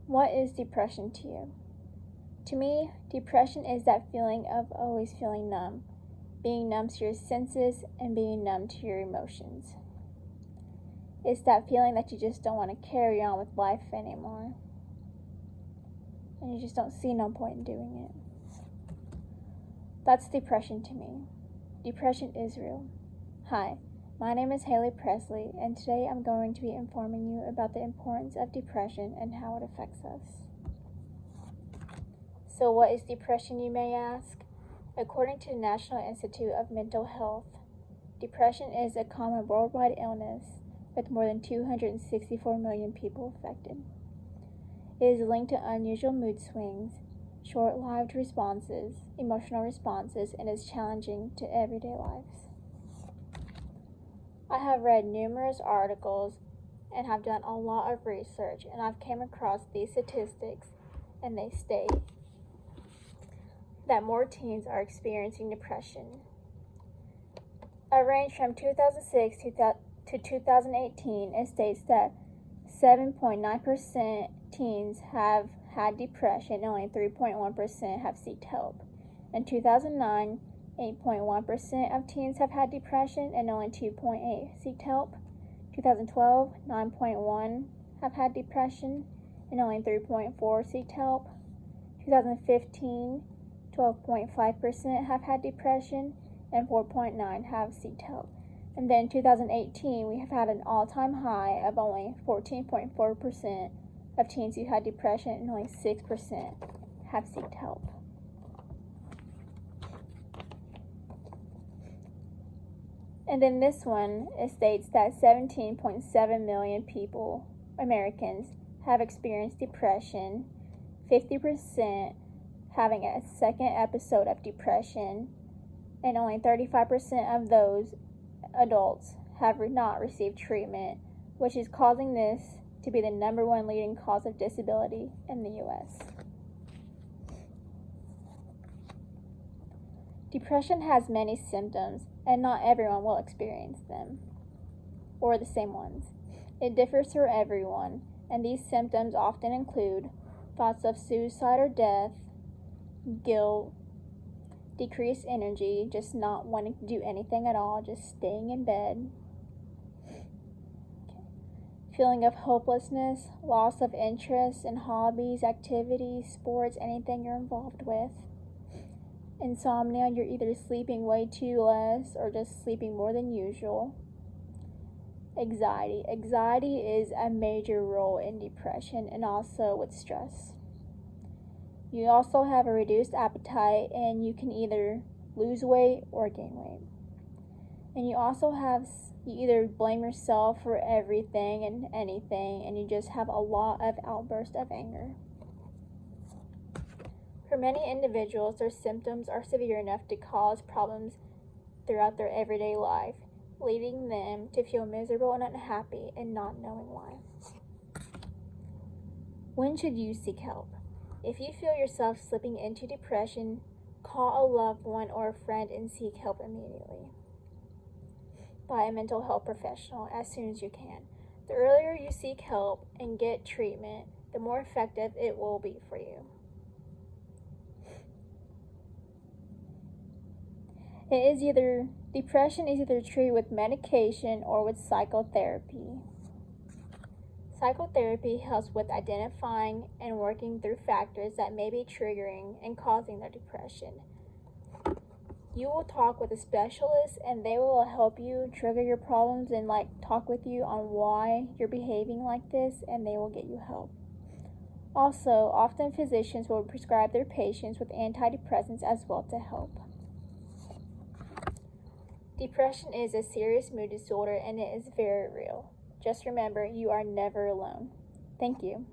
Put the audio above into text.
What is depression to you? To me, depression is that feeling of always feeling numb, being numb to your senses and being numb to your emotions. It's that feeling that you just don't want to carry on with life anymore. And you just don't see no point in doing it. That's depression to me. Depression is real. Hi, my name is Haley Presley, and today I'm going to be informing you about the importance of depression and how it affects us. So what is depression, you may ask? According to the National Institute of Mental Health, depression is a common worldwide illness with more than 264 million people affected. It is linked to unusual mood swings, short-lived responses, emotional responses, and is challenging to everyday lives. I have read numerous articles and have done a lot of research, and I've came across these statistics, and they state that more teens are experiencing depression. A range from 2006 to 2018, it states that 7.9% teens have had depression and only 3.1% have sought help. In 2009, 8.1% of teens have had depression and only 2.8% sought help. 2012, 9.1% have had depression and only 3.4% sought help. 2015, 12.5% have had depression and 4.9% have sought help. And then in 2018, we have had an all-time high of only 14.4% of teens who had depression and only 6% have sought help. And then this one, it states that 17.7 million people, Americans, have experienced depression, 50% having a second episode of depression, and only 35% of those adults have not received treatment, which is causing this to be the number one leading cause of disability in the U.S. Depression has many symptoms, and not everyone will experience them, or the same ones. It differs for everyone, and these symptoms often include thoughts of suicide or death, guilt, decreased energy, just not wanting to do anything at all, just staying in bed, feeling of hopelessness, loss of interest in hobbies, activities, sports, anything you're involved with, insomnia, you're either sleeping way too less or just sleeping more than usual. Anxiety is a major role in depression and also with stress. You also have a reduced appetite, and you can either lose weight or gain weight. And you either blame yourself for everything and anything, and you just have a lot of outbursts of anger. For many individuals, their symptoms are severe enough to cause problems throughout their everyday life, leading them to feel miserable and unhappy and not knowing why. When should you seek help? If you feel yourself slipping into depression, call a loved one or a friend and seek help immediately by a mental health professional as soon as you can. The earlier you seek help and get treatment, the more effective it will be for you. Depression is either treated with medication or with psychotherapy. Psychotherapy helps with identifying and working through factors that may be triggering and causing their depression. You will talk with a specialist, and they will help you trigger your problems and talk with you on why you're behaving like this, and they will get you help. Also, often physicians will prescribe their patients with antidepressants as well to help. Depression is a serious mood disorder, and it is very real. Just remember, you are never alone. Thank you.